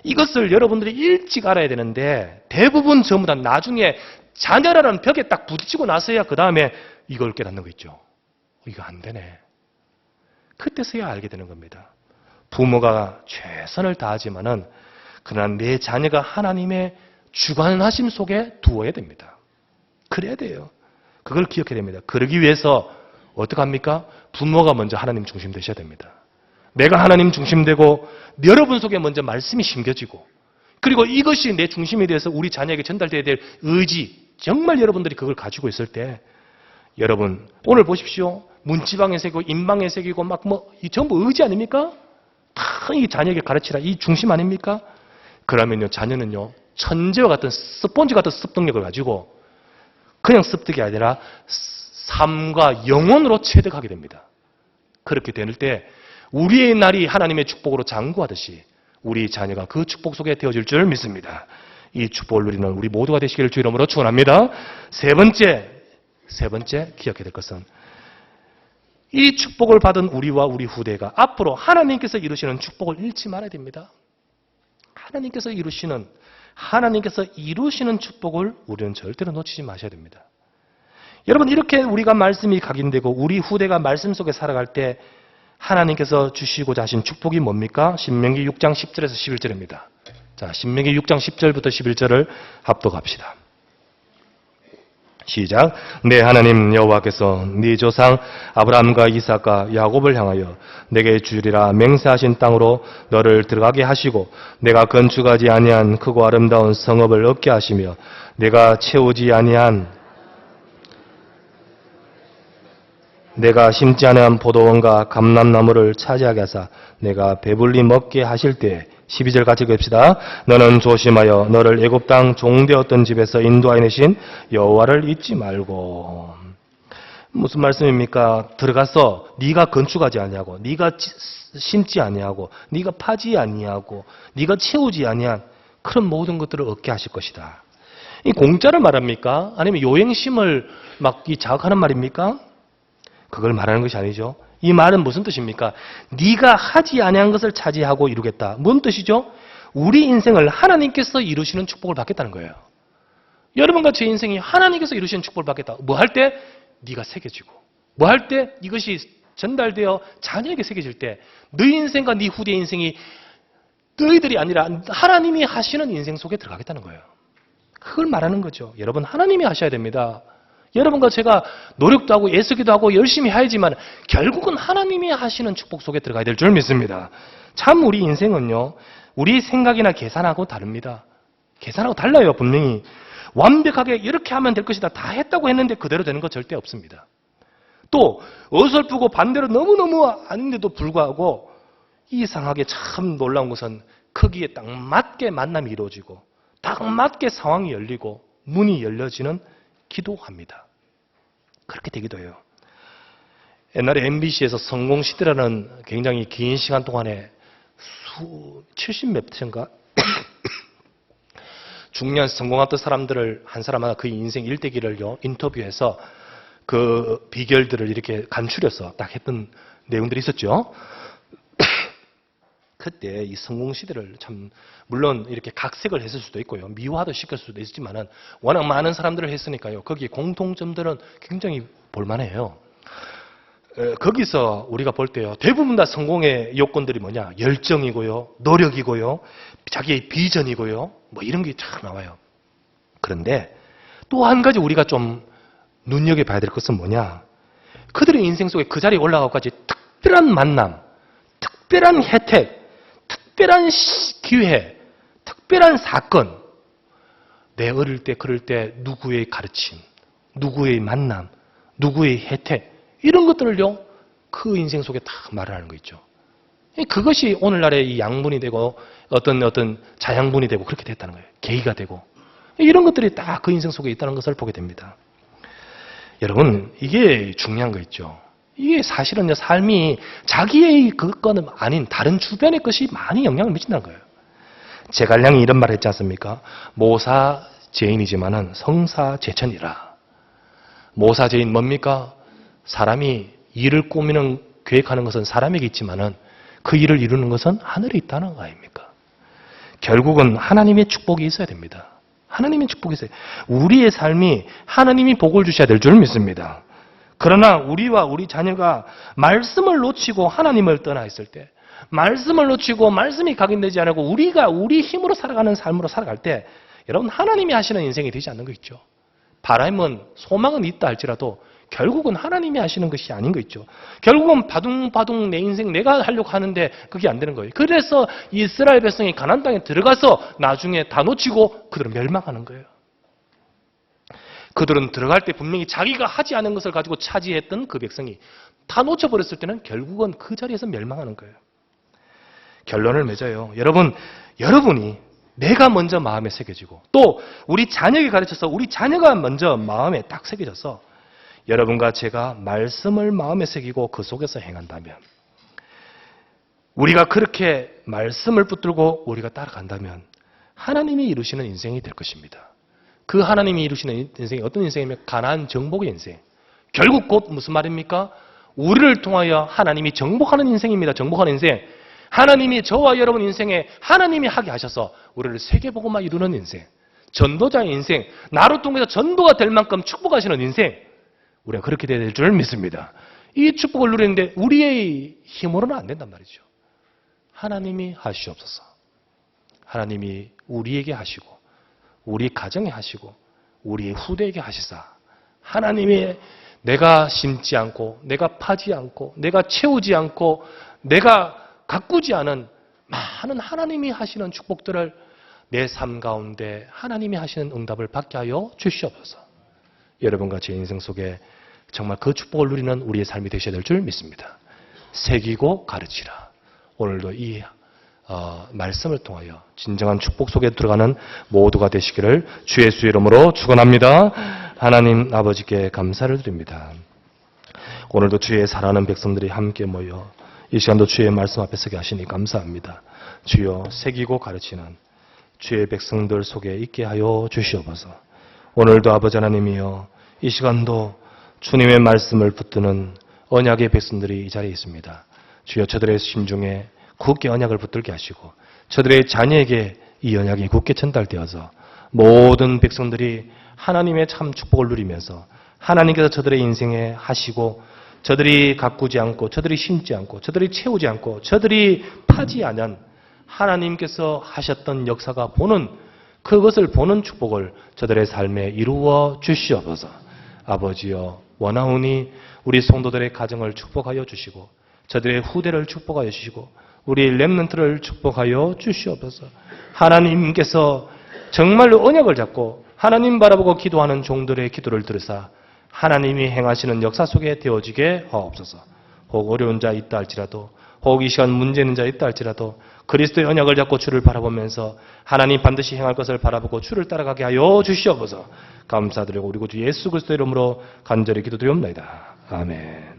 이것을 여러분들이 일찍 알아야 되는데 대부분 전부 다 나중에 자녀라는 벽에 딱 부딪히고 나서야 그 다음에 이걸 깨닫는 거 있죠. 이거 안 되네. 그때서야 알게 되는 겁니다. 부모가 최선을 다하지만은 그러나 내 자녀가 하나님의 주관하심 속에 두어야 됩니다. 그래야 돼요. 그걸 기억해야 됩니다. 그러기 위해서 어떻게 합니까? 부모가 먼저 하나님 중심 되셔야 됩니다. 내가 하나님 중심 되고 여러분 속에 먼저 말씀이 심겨지고 그리고 이것이 내 중심에 대해서 우리 자녀에게 전달돼야 될 의지 정말 여러분들이 그걸 가지고 있을 때 여러분 오늘 보십시오. 문지방에 새기고 인방에 새기고 이 전부 의지 아닙니까? 다 이 자녀에게 가르치라. 이 중심 아닙니까? 그러면요 자녀는요 천재와 같은 스폰지 같은 습득력을 가지고 그냥 습득이 아니라 삶과 영혼으로 체득하게 됩니다. 그렇게 될 때 우리의 날이 하나님의 축복으로 장구하듯이 우리 자녀가 그 축복 속에 되어질 줄 믿습니다. 이 축복을 누리는 우리 모두가 되시기를 주 이름으로 축원합니다. 세 번째 기억해야 될 것은 이 축복을 받은 우리와 우리 후대가 앞으로 하나님께서 이루시는 축복을 잃지 말아야 됩니다. 하나님께서 이루시는 축복을 우리는 절대로 놓치지 마셔야 됩니다. 여러분 이렇게 우리가 말씀이 각인되고 우리 후대가 말씀 속에 살아갈 때 하나님께서 주시고자 하신 축복이 뭡니까? 신명기 6장 10절에서 11절입니다. 자, 신명기 6장 10절부터 11절을 합독합시다. 시작. 내 하나님 여호와께서 네 조상 아브라함과 이삭과 야곱을 향하여 내게 주리라 맹세하신 땅으로 너를 들어가게 하시고 내가 건축하지 아니한 크고 아름다운 성읍을 얻게 하시며 내가 심지 아니한 포도원과 감람나무를 차지하게 하사 내가 배불리 먹게 하실 때 12절 같이 읽읍시다. 너는 조심하여 너를 애굽 땅 종되었던 집에서 인도하여 내신 여호와를 잊지 말고. 무슨 말씀입니까? 들어가서 네가 건축하지 아니하고 네가 심지 아니하고 네가 파지 아니하고 네가 채우지 아니한 그런 모든 것들을 얻게 하실 것이다. 이 공짜를 말합니까? 아니면 요행심을 자극하는 말입니까? 그걸 말하는 것이 아니죠. 이 말은 무슨 뜻입니까? 네가 하지 아니한 것을 차지하고 이루겠다. 뭔 뜻이죠? 우리 인생을 하나님께서 이루시는 축복을 받겠다는 거예요. 여러분과 제 인생이 하나님께서 이루시는 축복을 받겠다. 뭐 할 때? 네가 새겨지고. 뭐 할 때? 이것이 전달되어 자녀에게 새겨질 때 너희 인생과 네 후대 인생이 너희들이 아니라 하나님이 하시는 인생 속에 들어가겠다는 거예요. 그걸 말하는 거죠. 여러분 하나님이 하셔야 됩니다. 여러분과 제가 노력도 하고 애쓰기도 하고 열심히 해야지만 결국은 하나님이 하시는 축복 속에 들어가야 될 줄 믿습니다. 참 우리 인생은요. 우리 생각이나 계산하고 다릅니다. 계산하고 달라요. 분명히. 완벽하게 이렇게 하면 될 것이다. 다 했다고 했는데 그대로 되는 거 절대 없습니다. 또 어설프고 반대로 너무너무 아닌데도 불구하고 이상하게 참 놀라운 것은 거기에 딱 맞게 만남이 이루어지고 딱 맞게 상황이 열리고 문이 열려지는 기도합니다. 그렇게 되기도 해요. 옛날에 MBC에서 성공시대라는 굉장히 긴 시간 동안에 70몇 회인가 중년 성공했던 사람들을 한 사람마다 그 인생 일대기를요 인터뷰해서 그 비결들을 이렇게 간추려서 딱 했던 내용들이 있었죠. 그때 이 성공 시대를 참 물론 이렇게 각색을 했을 수도 있고요, 미화도 시킬 수도 있지만은 워낙 많은 사람들을 했으니까요. 거기에 공통점들은 굉장히 볼만해요. 거기서 우리가 볼 때요, 대부분 다 성공의 요건들이 뭐냐? 열정이고요, 노력이고요, 자기의 비전이고요, 뭐 이런 게 참 나와요. 그런데 또 한 가지 우리가 좀 눈여겨봐야 될 것은 뭐냐? 그들의 인생 속에 그 자리에 올라가기까지 특별한 만남, 특별한 혜택, 특별한 기회, 특별한 사건, 내 어릴 때 그럴 때 누구의 가르침, 누구의 만남, 누구의 혜택, 이런 것들을요, 그 인생 속에 다 말하는 거 있죠. 그것이 오늘날의 이 양분이 되고 어떤 자양분이 되고 그렇게 됐다는 거예요. 계기가 되고. 이런 것들이 다 그 인생 속에 있다는 것을 보게 됩니다. 여러분, 이게 중요한 거 있죠. 이게 사실은요, 삶이 자기의 그거는 아닌 다른 주변의 것이 많이 영향을 미친다는 거예요. 제갈량이 이런 말을 했지 않습니까? 모사제인이지만은 성사제천이라. 모사제인 뭡니까? 사람이 일을 꾸미는, 계획하는 것은 사람에게 있지만은 그 일을 이루는 것은 하늘에 있다는 거 아닙니까? 결국은 하나님의 축복이 있어야 됩니다. 하나님의 축복이 있어요. 우리의 삶이 하나님이 복을 주셔야 될 줄 믿습니다. 그러나 우리와 우리 자녀가 말씀을 놓치고 하나님을 떠나 있을 때, 말씀을 놓치고 말씀이 각인되지 않고 우리가 우리 힘으로 살아가는 삶으로 살아갈 때, 여러분, 하나님이 하시는 인생이 되지 않는 거 있죠. 바람은, 소망은 있다 할지라도 결국은 하나님이 하시는 것이 아닌 거 있죠. 결국은 바둥바둥 내 인생 내가 하려고 하는데 그게 안 되는 거예요. 그래서 이스라엘 백성이 가나안 땅에 들어가서 나중에 다 놓치고 그들은 멸망하는 거예요. 그들은 들어갈 때 분명히 자기가 하지 않은 것을 가지고 차지했던 그 백성이 다 놓쳐버렸을 때는 결국은 그 자리에서 멸망하는 거예요. 결론을 맺어요. 여러분이 내가 먼저 마음에 새겨지고 또 우리 자녀에게 가르쳐서 우리 자녀가 먼저 마음에 딱 새겨져서 여러분과 제가 말씀을 마음에 새기고 그 속에서 행한다면, 우리가 그렇게 말씀을 붙들고 우리가 따라간다면 하나님이 이루시는 인생이 될 것입니다. 그 하나님이 이루시는 인생이 어떤 인생이면 가나안 정복의 인생. 결국 곧 무슨 말입니까? 우리를 통하여 하나님이 정복하는 인생입니다. 정복하는 인생. 하나님이 저와 여러분 인생에 하나님이 하게 하셔서 우리를 세계복음화 이루는 인생. 전도자의 인생. 나를 통해서 전도가 될 만큼 축복하시는 인생. 우리가 그렇게 될 줄 믿습니다. 이 축복을 누리는데 우리의 힘으로는 안 된단 말이죠. 하나님이 하시옵소서. 하나님이 우리에게 하시고 우리 가정에 하시고 우리의 후대에게 하시사 하나님이 내가 심지 않고 내가 파지 않고 내가 채우지 않고 내가 가꾸지 않은 많은 하나님이 하시는 축복들을 내 삶 가운데 하나님이 하시는 응답을 받게 하여 주시옵소서. 여러분과 제 인생 속에 정말 그 축복을 누리는 우리의 삶이 되셔야 될 줄 믿습니다. 새기고 가르치라. 오늘도 이 말씀을 통하여 진정한 축복 속에 들어가는 모두가 되시기를 주 예수의 이름으로 축원합니다. 하나님 아버지께 감사를 드립니다. 오늘도 주의 사랑하는 백성들이 함께 모여 이 시간도 주의 말씀 앞에 서게 하시니 감사합니다. 주여, 새기고 가르치는 주의 백성들 속에 있게 하여 주시옵소서. 오늘도 아버지 하나님이여, 이 시간도 주님의 말씀을 붙드는 언약의 백성들이 이 자리에 있습니다. 주여, 저들의 심중에 굳게 언약을 붙들게 하시고 저들의 자녀에게 이 언약이 굳게 전달되어서 모든 백성들이 하나님의 참 축복을 누리면서 하나님께서 저들의 인생에 하시고 저들이 가꾸지 않고 저들이 심지 않고 저들이 채우지 않고 저들이 파지 않은 하나님께서 하셨던 역사가 보는 그것을 보는 축복을 저들의 삶에 이루어 주시옵소서. 아버지여, 원하오니 우리 성도들의 가정을 축복하여 주시고 저들의 후대를 축복하여 주시고 우리 렘넌트를 축복하여 주시옵소서. 하나님께서 정말로 언약을 잡고 하나님 바라보고 기도하는 종들의 기도를 들으사 하나님이 행하시는 역사 속에 되어지게 하옵소서. 혹 어려운 자 있다 할지라도, 혹 이 시간 문제 있는 자 있다 할지라도 그리스도의 언약을 잡고 주를 바라보면서 하나님 반드시 행할 것을 바라보고 주를 따라가게 하여 주시옵소서. 감사드리고 우리 구주 예수 그리스도 이름으로 간절히 기도드리옵나이다. 아멘.